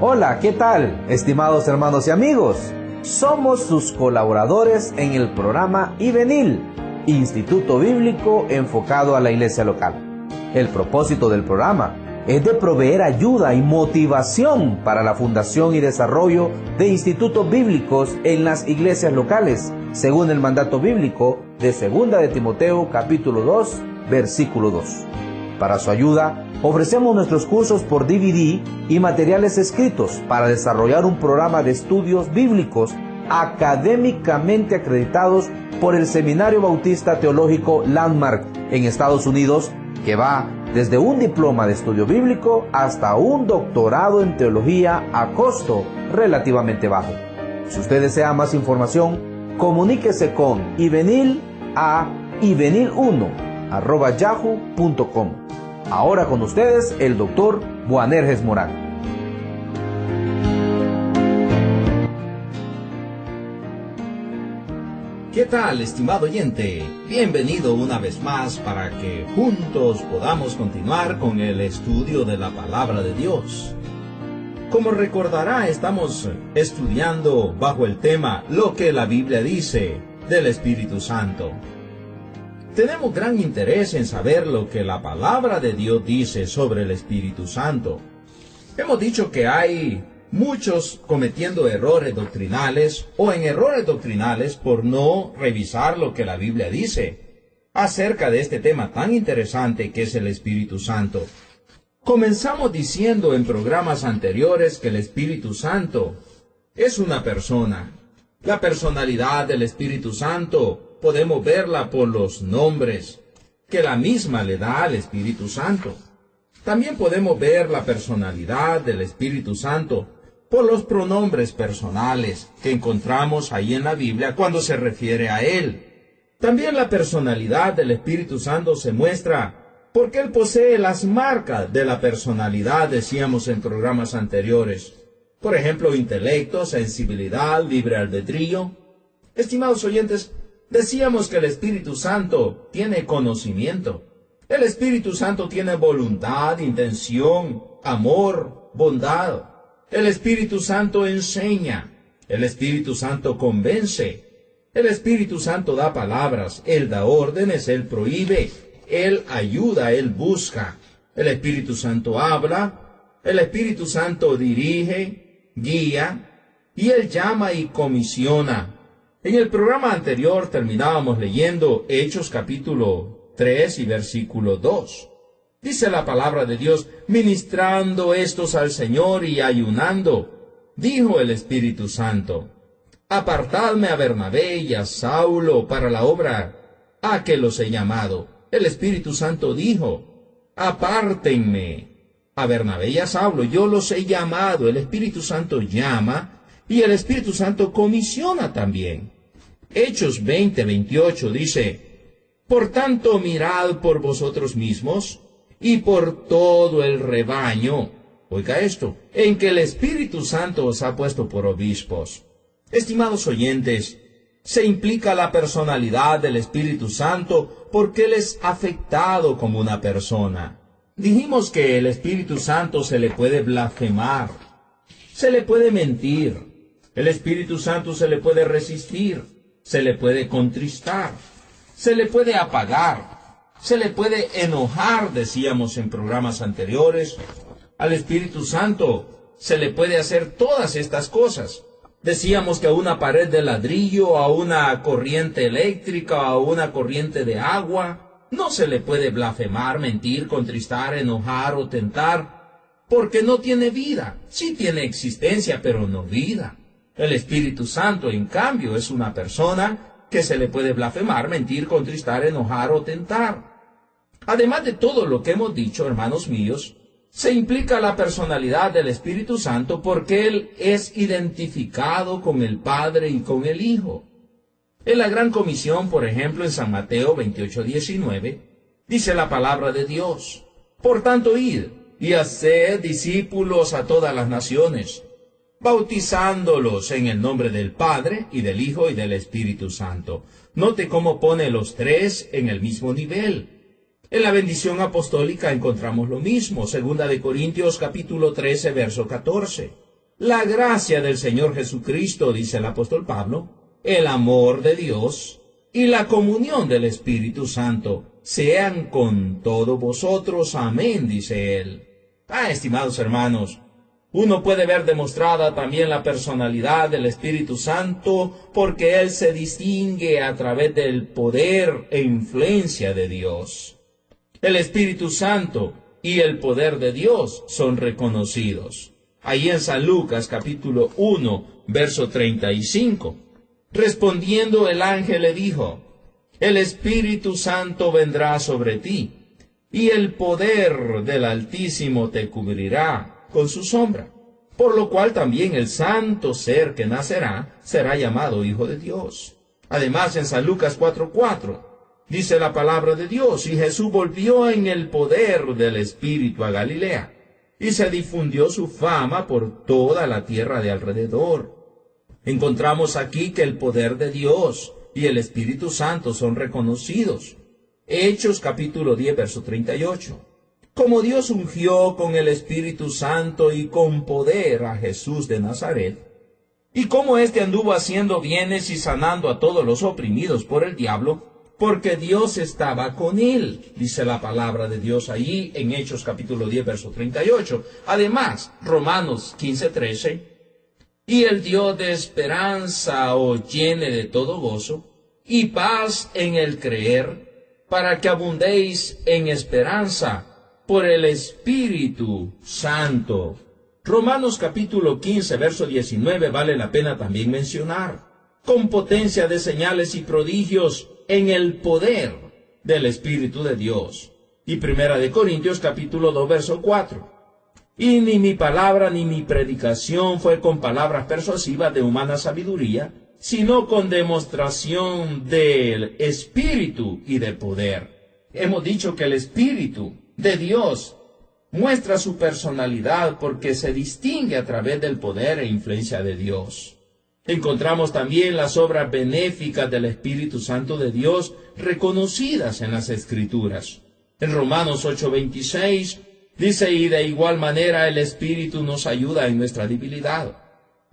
Hola, ¿qué tal, estimados hermanos y amigos? Somos sus colaboradores en el programa IBENIL, Instituto Bíblico enfocado a la iglesia local. El propósito del programa es de proveer ayuda y motivación para la fundación y desarrollo de institutos bíblicos en las iglesias locales, según el mandato bíblico de 2 de Timoteo capítulo 2, versículo 2. Para su ayuda, ofrecemos nuestros cursos por DVD y materiales escritos para desarrollar un programa de estudios bíblicos académicamente acreditados por el Seminario Bautista Teológico Landmark en Estados Unidos, que va desde un diploma de estudio bíblico hasta un doctorado en teología a costo relativamente bajo. Si usted desea más información, comuníquese con IBENIL a ibenil1@yahoo.com. Ahora con ustedes el doctor Boanerges Morán. ¿Qué tal, estimado oyente? Bienvenido una vez más para que juntos podamos continuar con el estudio de la Palabra de Dios. Como recordará, estamos estudiando bajo el tema Lo que la Biblia dice del Espíritu Santo. Tenemos gran interés en saber lo que la Palabra de Dios dice sobre el Espíritu Santo. Hemos dicho que hay muchos cometiendo errores doctrinales o en errores doctrinales por no revisar lo que la Biblia dice acerca de este tema tan interesante que es el Espíritu Santo. Comenzamos diciendo en programas anteriores que el Espíritu Santo es una persona. La personalidad del Espíritu Santo podemos verla por los nombres que la misma le da al Espíritu Santo. También podemos ver la personalidad del Espíritu Santo por los pronombres personales que encontramos ahí en la Biblia cuando se refiere a Él. También la personalidad del Espíritu Santo se muestra porque Él posee las marcas de la personalidad, decíamos en programas anteriores. Por ejemplo, intelecto, sensibilidad, libre albedrío. Estimados oyentes, decíamos que el Espíritu Santo tiene conocimiento. El Espíritu Santo tiene voluntad, intención, amor, bondad. El Espíritu Santo enseña. El Espíritu Santo convence. El Espíritu Santo da palabras. Él da órdenes, Él prohíbe. Él ayuda, Él busca. El Espíritu Santo habla. El Espíritu Santo dirige, guía. Y Él llama y comisiona. En el programa anterior terminábamos leyendo Hechos capítulo 3 y versículo 2. Dice la palabra de Dios: ministrando estos al Señor y ayunando, dijo el Espíritu Santo: apartadme a Bernabé y a Saulo para la obra a que los he llamado. El Espíritu Santo dijo: apártenme a Bernabé y a Saulo, yo los he llamado. El Espíritu Santo llama y el Espíritu Santo comisiona también. Hechos 20:28 dice: por tanto, mirad por vosotros mismos y por todo el rebaño, oiga esto, en que el Espíritu Santo os ha puesto por obispos. Estimados oyentes, se implica la personalidad del Espíritu Santo porque Él es afectado como una persona. Dijimos que el Espíritu Santo se le puede blasfemar, se le puede mentir, el Espíritu Santo se le puede resistir, se le puede contristar, se le puede apagar, se le puede enojar, decíamos en programas anteriores. Al Espíritu Santo se le puede hacer todas estas cosas. Decíamos que a una pared de ladrillo, a una corriente eléctrica, a una corriente de agua, no se le puede blasfemar, mentir, contristar, enojar o tentar, porque no tiene vida. Sí tiene existencia, pero no vida. El Espíritu Santo, en cambio, es una persona que se le puede blasfemar, mentir, contristar, enojar o tentar. Además de todo lo que hemos dicho, hermanos míos, se implica la personalidad del Espíritu Santo porque Él es identificado con el Padre y con el Hijo. En la Gran Comisión, por ejemplo, en San Mateo 28:19, dice la palabra de Dios: por tanto, id y haced discípulos a todas las naciones, bautizándolos en el nombre del Padre, y del Hijo, y del Espíritu Santo. Note cómo pone los tres en el mismo nivel. En la bendición apostólica encontramos lo mismo, 2 de Corintios capítulo 13, verso 14. La gracia del Señor Jesucristo, dice el apóstol Pablo, el amor de Dios y la comunión del Espíritu Santo sean con todos vosotros. Amén, dice él. Estimados hermanos, uno puede ver demostrada también la personalidad del Espíritu Santo porque Él se distingue a través del poder e influencia de Dios. El Espíritu Santo y el poder de Dios son reconocidos. Ahí en San Lucas capítulo 1, verso 35. Respondiendo el ángel le dijo, el Espíritu Santo vendrá sobre ti, y el poder del Altísimo te cubrirá con su sombra, por lo cual también el santo ser que nacerá será llamado Hijo de Dios. Además, en San Lucas 4:4, dice la palabra de Dios, y Jesús volvió en el poder del Espíritu a Galilea, y se difundió su fama por toda la tierra de alrededor. Encontramos aquí que el poder de Dios y el Espíritu Santo son reconocidos. Hechos capítulo 10, verso 38. Como Dios ungió con el Espíritu Santo y con poder a Jesús de Nazaret, y cómo éste anduvo haciendo bienes y sanando a todos los oprimidos por el diablo, porque Dios estaba con él, dice la palabra de Dios allí en Hechos capítulo 10, verso 38. Además, Romanos 15, 13, y el Dios de esperanza os llene de todo gozo y paz en el creer, para que abundéis en esperanza por el Espíritu Santo. Romanos capítulo 15, verso 19 vale la pena también mencionar. Con potencia de señales y prodigios en el poder del Espíritu de Dios. Y Primera de Corintios capítulo 2, verso 4. Y ni mi palabra ni mi predicación fue con palabras persuasivas de humana sabiduría, sino con demostración del Espíritu y de poder. Hemos dicho que el Espíritu de Dios muestra su personalidad porque se distingue a través del poder e influencia de Dios. Encontramos también las obras benéficas del Espíritu Santo de Dios reconocidas en las Escrituras. En Romanos 8:26 dice, y de igual manera el Espíritu nos ayuda en nuestra debilidad.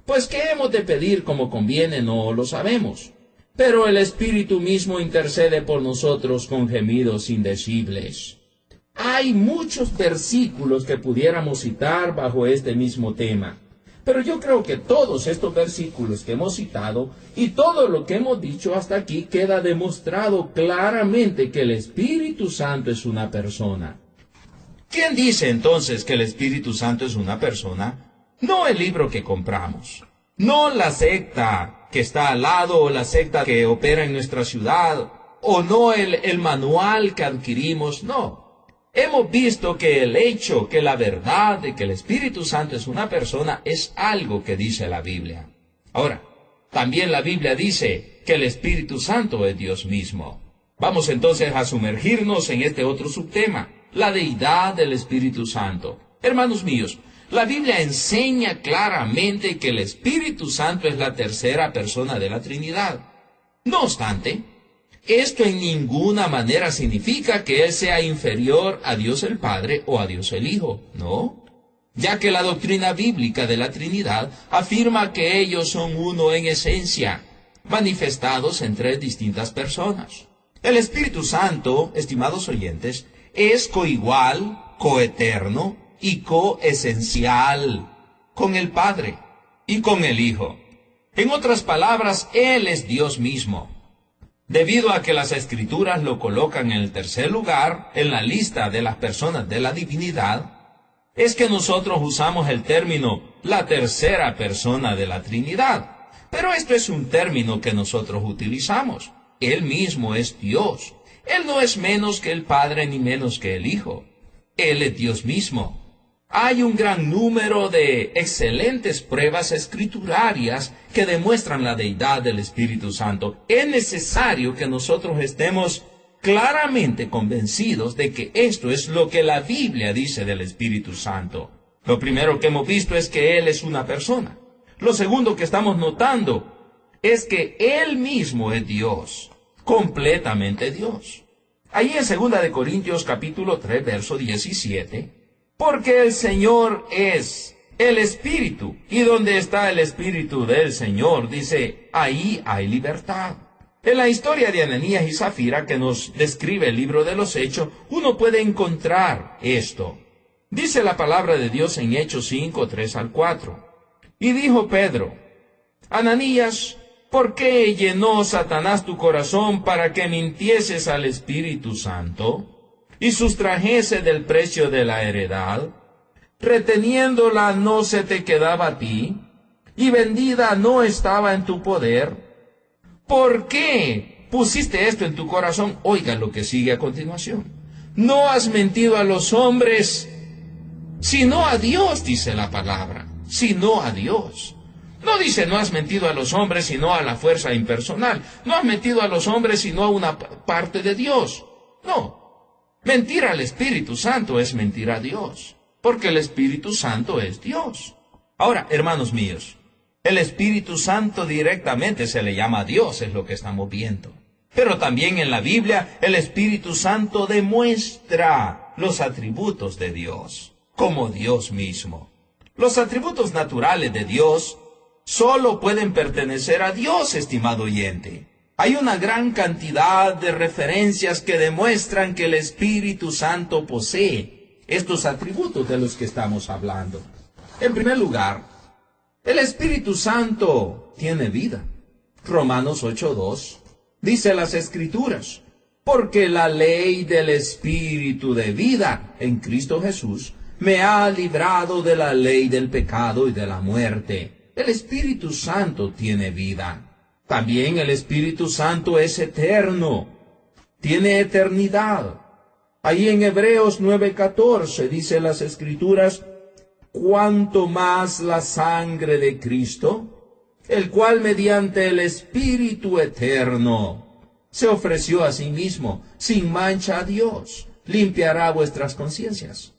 Pues qué hemos de pedir como conviene no lo sabemos, pero el Espíritu mismo intercede por nosotros con gemidos indecibles. Hay muchos versículos que pudiéramos citar bajo este mismo tema, pero yo creo que todos estos versículos que hemos citado y todo lo que hemos dicho hasta aquí queda demostrado claramente que el Espíritu Santo es una persona. ¿Quién dice entonces que el Espíritu Santo es una persona? No el libro que compramos, no la secta que está al lado o la secta que opera en nuestra ciudad, o no el manual que adquirimos, no. Hemos visto que el hecho, que la verdad de que el Espíritu Santo es una persona es algo que dice la Biblia. Ahora, también la Biblia dice que el Espíritu Santo es Dios mismo. Vamos entonces a sumergirnos en este otro subtema, la deidad del Espíritu Santo. Hermanos míos, la Biblia enseña claramente que el Espíritu Santo es la tercera persona de la Trinidad. No obstante, esto en ninguna manera significa que Él sea inferior a Dios el Padre o a Dios el Hijo, ¿no? Ya que la doctrina bíblica de la Trinidad afirma que ellos son uno en esencia, manifestados en tres distintas personas. El Espíritu Santo, estimados oyentes, es coigual, coeterno y coesencial con el Padre y con el Hijo. En otras palabras, Él es Dios mismo. Debido a que las Escrituras lo colocan en el tercer lugar en la lista de las personas de la divinidad, es que nosotros usamos el término la tercera persona de la Trinidad. Pero esto es un término que nosotros utilizamos. Él mismo es Dios. Él no es menos que el Padre ni menos que el Hijo. Él es Dios mismo. Hay un gran número de excelentes pruebas escriturarias que demuestran la deidad del Espíritu Santo. Es necesario que nosotros estemos claramente convencidos de que esto es lo que la Biblia dice del Espíritu Santo. Lo primero que hemos visto es que Él es una persona. Lo segundo que estamos notando es que Él mismo es Dios, completamente Dios. Ahí en 2 de Corintios capítulo 3, verso 17, porque el Señor es el Espíritu. Y donde está el Espíritu del Señor, dice, ahí hay libertad. En la historia de Ananías y Zafira que nos describe el libro de los Hechos, uno puede encontrar esto. Dice la palabra de Dios en Hechos 5, 3 al 4. Y dijo Pedro, Ananías, ¿por qué llenó Satanás tu corazón para que mintieses al Espíritu Santo y sustrajese del precio de la heredad? Reteniéndola no se te quedaba a ti, y vendida no estaba en tu poder. ¿Por qué pusiste esto en tu corazón? Oiga lo que sigue a continuación. No has mentido a los hombres, sino a Dios, dice la palabra, sino a Dios. No dice no has mentido a los hombres, sino a la fuerza impersonal. No has mentido a los hombres, sino a una parte de Dios. No. Mentir al Espíritu Santo es mentir a Dios, porque el Espíritu Santo es Dios. Ahora, hermanos míos, el Espíritu Santo directamente se le llama Dios, es lo que estamos viendo. Pero también en la Biblia, el Espíritu Santo demuestra los atributos de Dios, como Dios mismo. Los atributos naturales de Dios solo pueden pertenecer a Dios, estimado oyente. Hay una gran cantidad de referencias que demuestran que el Espíritu Santo posee estos atributos de los que estamos hablando. En primer lugar, el Espíritu Santo tiene vida. Romanos 8:2 dice las Escrituras, porque la ley del Espíritu de vida en Cristo Jesús me ha librado de la ley del pecado y de la muerte. El Espíritu Santo tiene vida. También el Espíritu Santo es eterno, tiene eternidad. Ahí en Hebreos 9:14 dice las Escrituras, cuanto más la sangre de Cristo, el cual mediante el Espíritu eterno se ofreció a sí mismo, sin mancha a Dios, limpiará vuestras conciencias.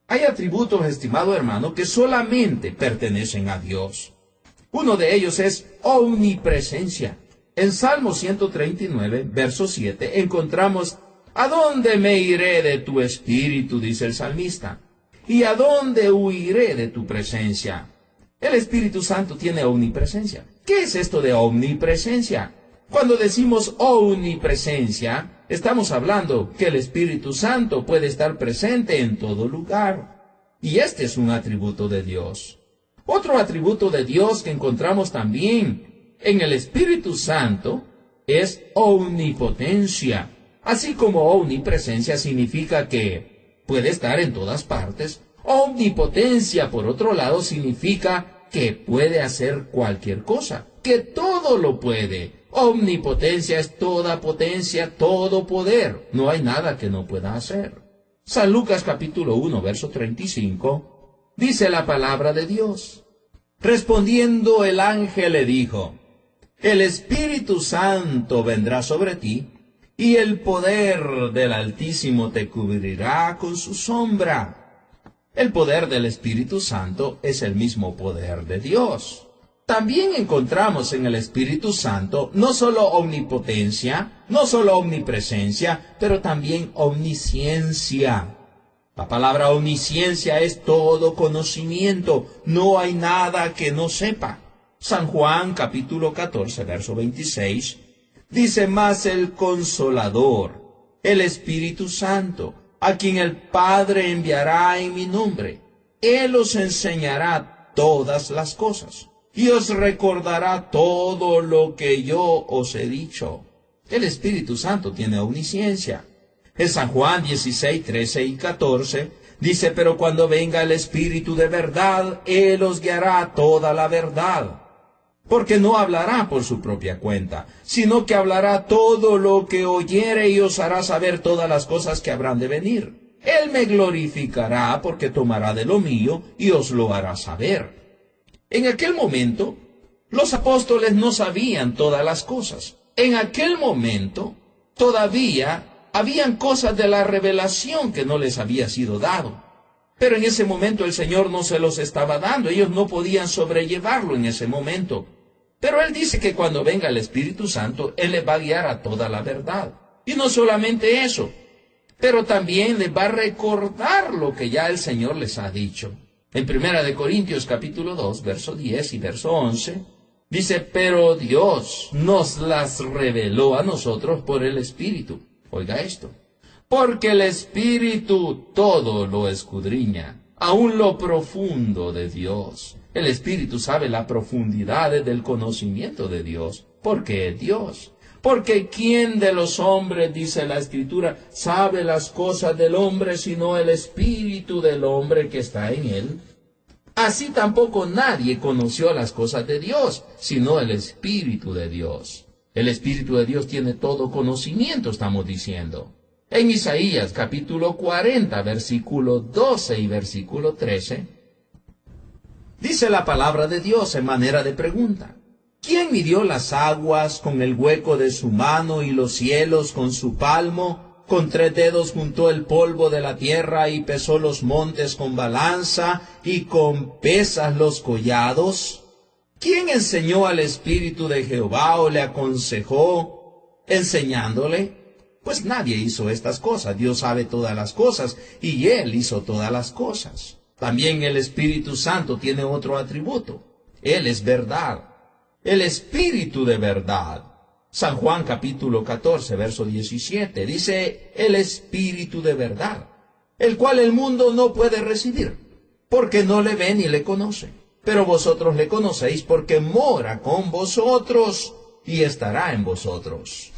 Hay atributos, estimado hermano, que solamente pertenecen a Dios. Uno de ellos es omnipresencia. En Salmo 139, verso 7, encontramos, ¿a dónde me iré de tu espíritu?, dice el salmista. ¿Y a dónde huiré de tu presencia? El Espíritu Santo tiene omnipresencia. ¿Qué es esto de omnipresencia? Cuando decimos omnipresencia, estamos hablando que el Espíritu Santo puede estar presente en todo lugar. Y este es un atributo de Dios. Otro atributo de Dios que encontramos también en el Espíritu Santo es omnipotencia. Así como omnipresencia significa que puede estar en todas partes, omnipotencia, por otro lado, significa que puede hacer cualquier cosa, que todo lo puede. Omnipotencia es toda potencia, todo poder. No hay nada que no pueda hacer. San Lucas capítulo 1, verso 35, dice la palabra de Dios. Respondiendo el ángel le dijo, el Espíritu Santo vendrá sobre ti, y el poder del Altísimo te cubrirá con su sombra. El poder del Espíritu Santo es el mismo poder de Dios. También encontramos en el Espíritu Santo no solo omnipotencia, no solo omnipresencia, pero también omnisciencia. La palabra omnisciencia es todo conocimiento, no hay nada que no sepa. San Juan capítulo 14, verso 26, dice, mas el Consolador, el Espíritu Santo, a quien el Padre enviará en mi nombre, Él os enseñará todas las cosas, y os recordará todo lo que yo os he dicho. El Espíritu Santo tiene omnisciencia. En San Juan 16, 13 y 14, dice, pero cuando venga el Espíritu de verdad, Él os guiará a toda la verdad. Porque no hablará por su propia cuenta, sino que hablará todo lo que oyere y os hará saber todas las cosas que habrán de venir. Él me glorificará porque tomará de lo mío y os lo hará saber. En aquel momento, los apóstoles no sabían todas las cosas. En aquel momento, todavía habían cosas de la revelación que no les había sido dado. Pero en ese momento el Señor no se los estaba dando. Ellos no podían sobrellevarlo en ese momento. Pero Él dice que cuando venga el Espíritu Santo, Él les va a guiar a toda la verdad. Y no solamente eso, pero también les va a recordar lo que ya el Señor les ha dicho. En 1 Corintios capítulo 2, verso 10 y verso 11, dice, pero Dios nos las reveló a nosotros por el Espíritu. Oiga esto. Porque el Espíritu todo lo escudriña, aun lo profundo de Dios. El Espíritu sabe la profundidad del conocimiento de Dios, porque es Dios. Porque ¿quién de los hombres, dice la Escritura, sabe las cosas del hombre, sino el Espíritu del hombre que está en él? Así tampoco nadie conoció las cosas de Dios, sino el Espíritu de Dios. El Espíritu de Dios tiene todo conocimiento, estamos diciendo. En Isaías capítulo 40, versículo 12 y versículo 13, dice la palabra de Dios en manera de pregunta. ¿Quién midió las aguas con el hueco de su mano y los cielos con su palmo? Con 3 dedos juntó el polvo de la tierra y pesó los montes con balanza y con pesas los collados. ¿Quién enseñó al Espíritu de Jehová o le aconsejó enseñándole? Pues nadie hizo estas cosas. Dios sabe todas las cosas y Él hizo todas las cosas. También el Espíritu Santo tiene otro atributo. Él es verdad. El Espíritu de verdad. San Juan capítulo 14, verso 17, dice, el Espíritu de verdad, el cual el mundo no puede recibir, porque no le ve ni le conoce. Pero vosotros le conocéis porque mora con vosotros y estará en vosotros.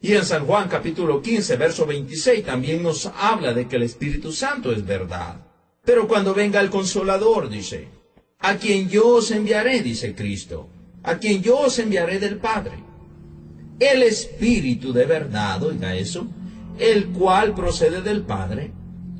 Y en San Juan capítulo 15, verso 26, también nos habla de que el Espíritu Santo es verdad. Pero cuando venga el Consolador, dice, a quien yo os enviaré, dice Cristo, a quien yo os enviaré del Padre. El Espíritu de verdad, oiga eso, el cual procede del Padre,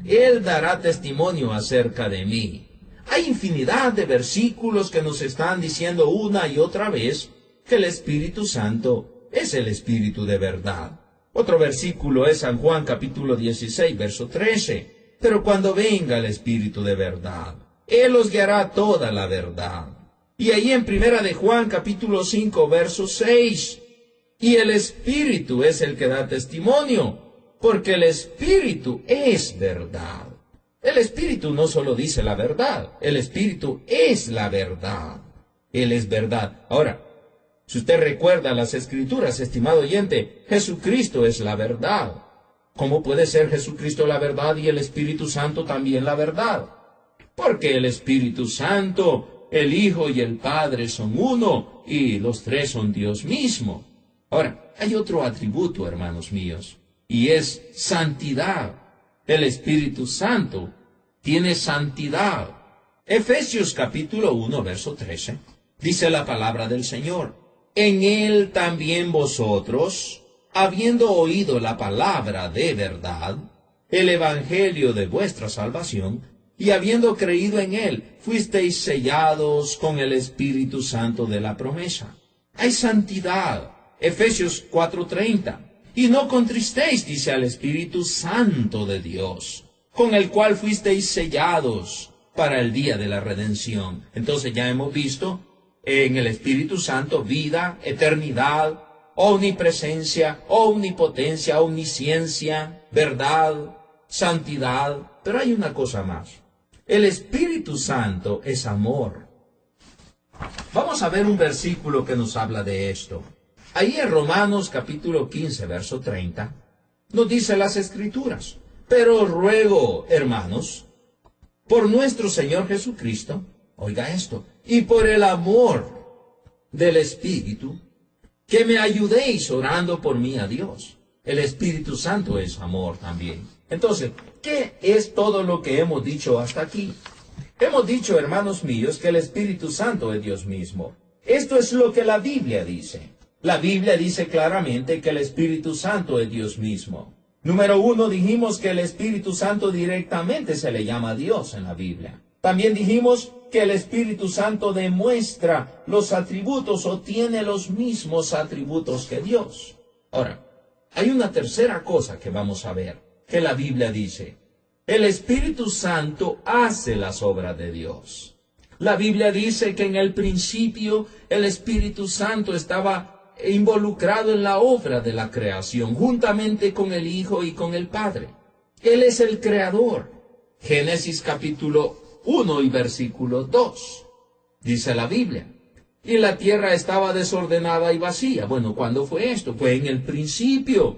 Él dará testimonio acerca de mí. Hay infinidad de versículos que nos están diciendo una y otra vez que el Espíritu Santo es el Espíritu de verdad. Otro versículo es San Juan capítulo 16, verso 13. Pero cuando venga el Espíritu de verdad, Él os guiará toda la verdad. Y ahí en 1 de Juan capítulo 5, verso 6. Y el Espíritu es el que da testimonio, porque el Espíritu es verdad. El Espíritu no solo dice la verdad, el Espíritu es la verdad. Él es verdad. Ahora, si usted recuerda las Escrituras, estimado oyente, Jesucristo es la verdad. ¿Cómo puede ser Jesucristo la verdad y el Espíritu Santo también la verdad? Porque el Espíritu Santo, el Hijo y el Padre son uno, y los tres son Dios mismo. Ahora, hay otro atributo, hermanos míos, y es santidad. El Espíritu Santo tiene santidad. Efesios capítulo 1, verso 13, dice la palabra del Señor. En Él también vosotros, habiendo oído la palabra de verdad, el evangelio de vuestra salvación, y habiendo creído en Él, fuisteis sellados con el Espíritu Santo de la promesa. Hay santidad. Efesios 4:30. Y no contristéis, dice, al Espíritu Santo de Dios, con el cual fuisteis sellados para el día de la redención. Entonces ya hemos visto en el Espíritu Santo vida, eternidad, omnipresencia, omnipotencia, omnisciencia, verdad, santidad. Pero hay una cosa más. El Espíritu Santo es amor. Vamos a ver un versículo que nos habla de esto. Ahí en Romanos capítulo 15, verso 30, nos dice las Escrituras. Pero os ruego, hermanos, por nuestro Señor Jesucristo, oiga esto, y por el amor del Espíritu, que me ayudéis orando por mí a Dios. El Espíritu Santo es amor también. Entonces, ¿qué es todo lo que hemos dicho hasta aquí? Hemos dicho, hermanos míos, que el Espíritu Santo es Dios mismo. Esto es lo que la Biblia dice. La Biblia dice claramente que el Espíritu Santo es Dios mismo. Número 1, dijimos que el Espíritu Santo directamente se le llama Dios en la Biblia. También dijimos que el Espíritu Santo demuestra los atributos o tiene los mismos atributos que Dios. Ahora, hay una tercera cosa que vamos a ver, que la Biblia dice. El Espíritu Santo hace las obras de Dios. La Biblia dice que en el principio el Espíritu Santo estaba involucrado en la obra de la creación, juntamente con el Hijo y con el Padre. Él es el Creador. Génesis capítulo 1 y versículo 2. Dice la Biblia: y la tierra estaba desordenada y vacía. Bueno, ¿cuándo fue esto? Fue en el principio,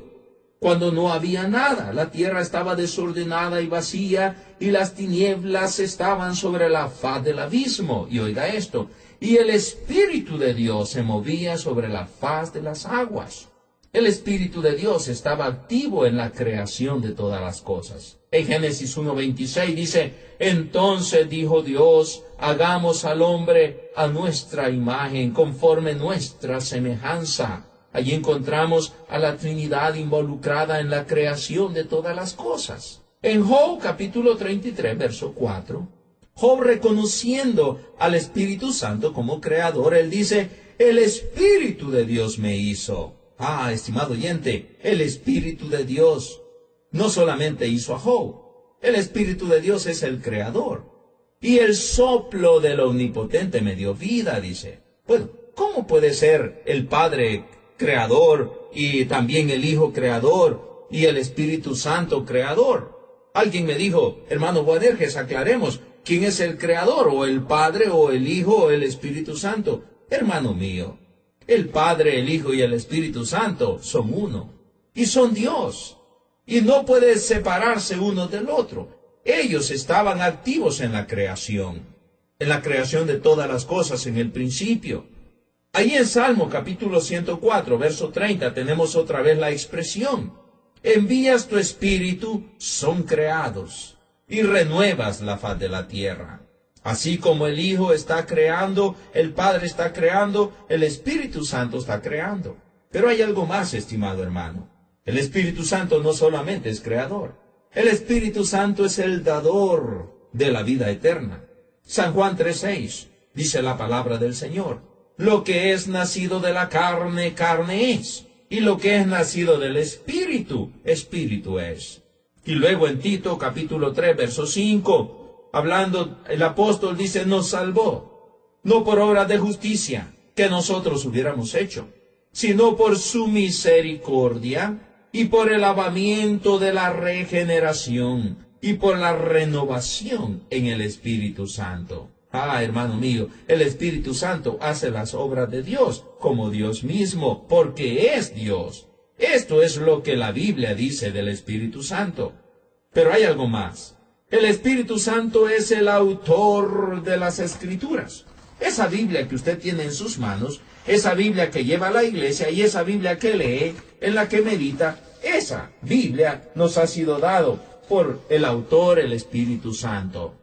cuando no había nada. La tierra estaba desordenada y vacía, y las tinieblas estaban sobre la faz del abismo. Y oiga esto: y el Espíritu de Dios se movía sobre la faz de las aguas. El Espíritu de Dios estaba activo en la creación de todas las cosas. En Génesis 1:26 dice: entonces dijo Dios, hagamos al hombre a nuestra imagen, conforme nuestra semejanza. Allí encontramos a la Trinidad involucrada en la creación de todas las cosas. En Job capítulo 33, verso 4, Job, reconociendo al Espíritu Santo como creador, él dice: el Espíritu de Dios me hizo. Estimado oyente, el Espíritu de Dios no solamente hizo a Job. El Espíritu de Dios es el creador. Y el soplo del Omnipotente me dio vida, dice. Bueno, ¿cómo puede ser el Padre creador y también el Hijo creador y el Espíritu Santo creador? Alguien me dijo: hermano Boanerges, aclaremos, ¿quién es el creador? ¿O el Padre, o el Hijo, o el Espíritu Santo? Hermano mío, el Padre, el Hijo y el Espíritu Santo son uno. Y son Dios. Y no puede separarse uno del otro. Ellos estaban activos en la creación de todas las cosas en el principio. Ahí en Salmo capítulo 104, verso 30, tenemos otra vez la expresión: envías tu espíritu, son creados, y renuevas la faz de la tierra. Así como el Hijo está creando, el Padre está creando, el Espíritu Santo está creando. Pero hay algo más, estimado hermano. El Espíritu Santo no solamente es creador. El Espíritu Santo es el dador de la vida eterna. San Juan 3:6 dice la palabra del Señor: lo que es nacido de la carne, carne es, y lo que es nacido del Espíritu, Espíritu es. Y luego en Tito capítulo 3, verso 5, hablando, el apóstol dice: nos salvó, no por obras de justicia que nosotros hubiéramos hecho, sino por su misericordia, y por el lavamiento de la regeneración, y por la renovación en el Espíritu Santo. Hermano mío, el Espíritu Santo hace las obras de Dios como Dios mismo, porque es Dios. Esto es lo que la Biblia dice del Espíritu Santo. Pero hay algo más. El Espíritu Santo es el autor de las Escrituras. Esa Biblia que usted tiene en sus manos, esa Biblia que lleva a la iglesia y esa Biblia que lee, en la que medita, esa Biblia nos ha sido dado por el autor, el Espíritu Santo.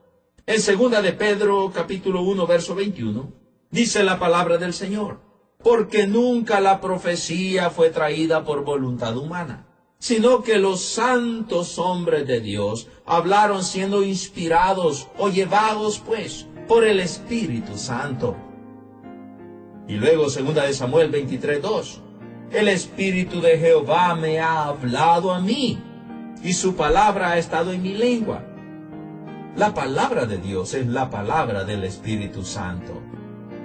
En 2 de Pedro, capítulo 1, verso 21, dice la palabra del Señor: porque nunca la profecía fue traída por voluntad humana, sino que los santos hombres de Dios hablaron siendo inspirados o llevados, pues, por el Espíritu Santo. Y luego 2 de Samuel 23:2, el Espíritu de Jehová me ha hablado a mí, y su palabra ha estado en mi lengua. La palabra de Dios es la palabra del Espíritu Santo.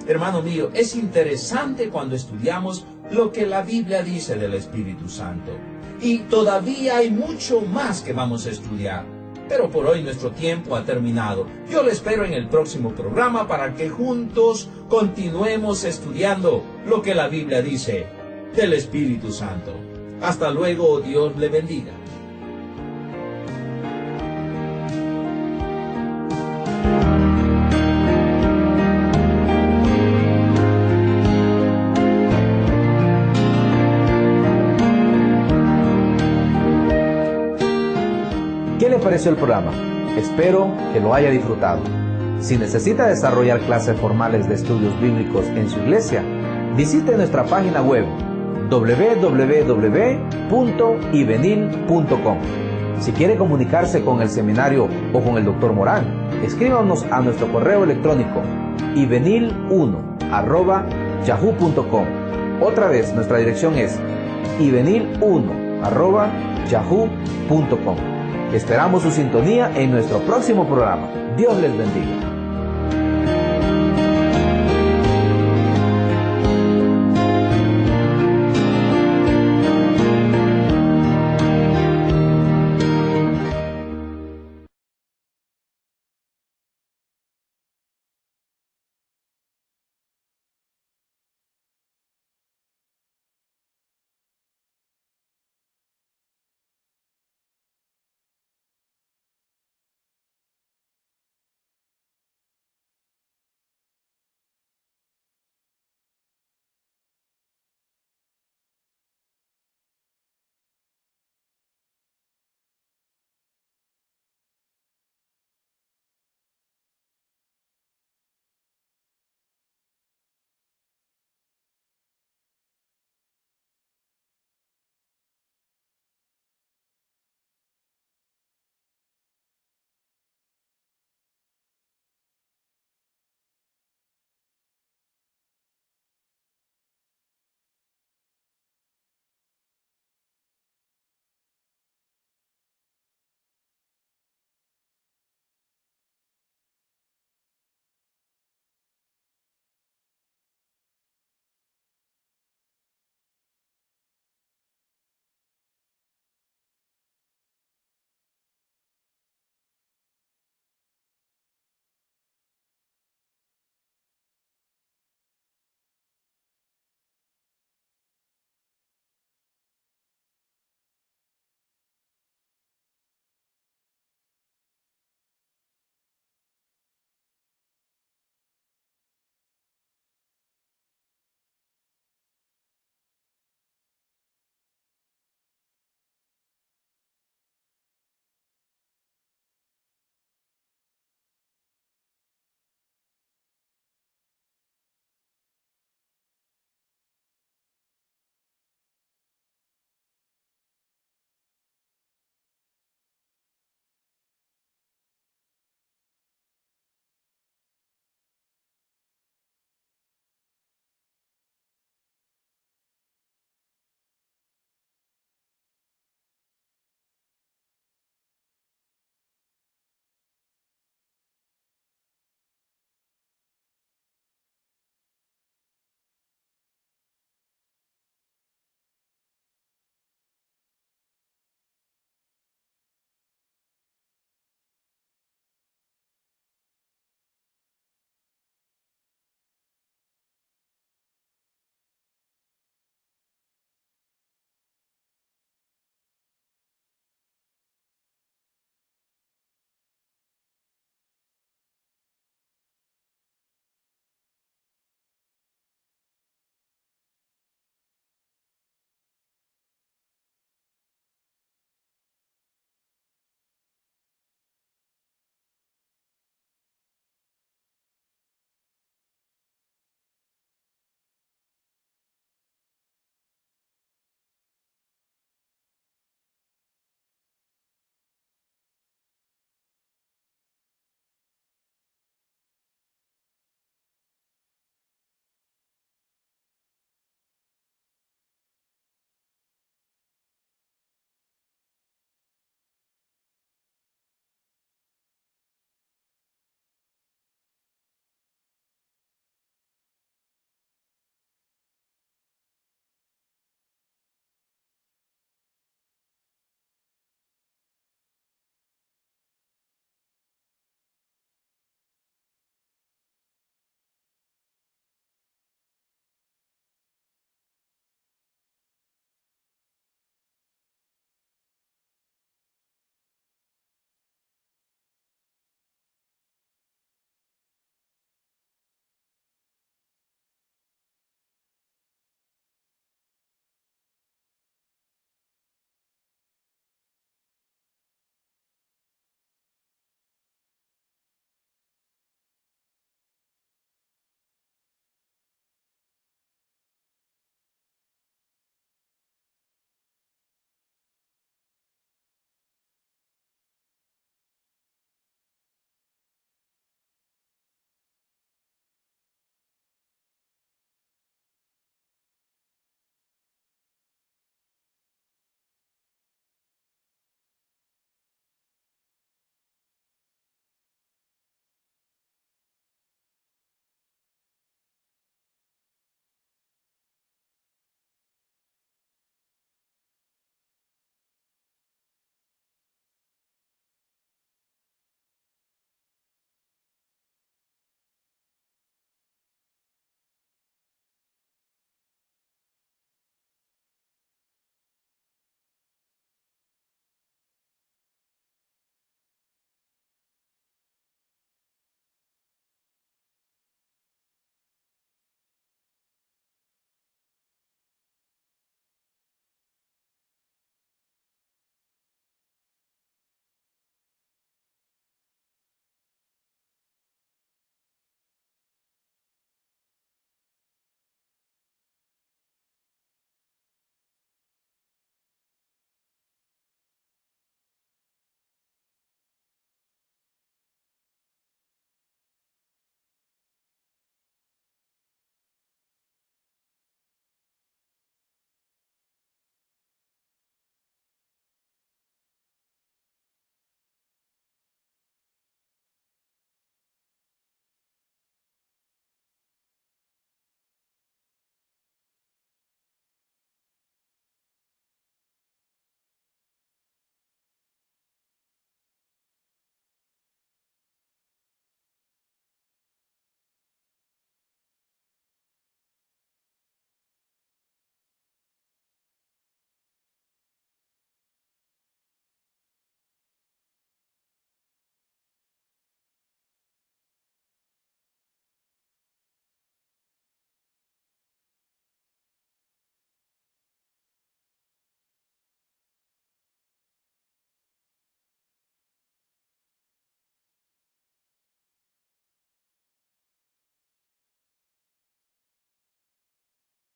Hermano mío, es interesante cuando estudiamos lo que la Biblia dice del Espíritu Santo. Y todavía hay mucho más que vamos a estudiar. Pero por hoy nuestro tiempo ha terminado. Yo le espero en el próximo programa para que juntos continuemos estudiando lo que la Biblia dice del Espíritu Santo. Hasta luego, Dios le bendiga. ¿Qué le pareció el programa? Espero que lo haya disfrutado. Si necesita desarrollar clases formales de estudios bíblicos en su iglesia, visite nuestra página web www.ivenil.com. Si quiere comunicarse con el seminario o con el Dr. Morán, escríbanos a nuestro correo electrónico ivenil1@yahoo.com. Otra vez, nuestra dirección es ivenil1@yahoo.com. Esperamos su sintonía en nuestro próximo programa. Dios les bendiga.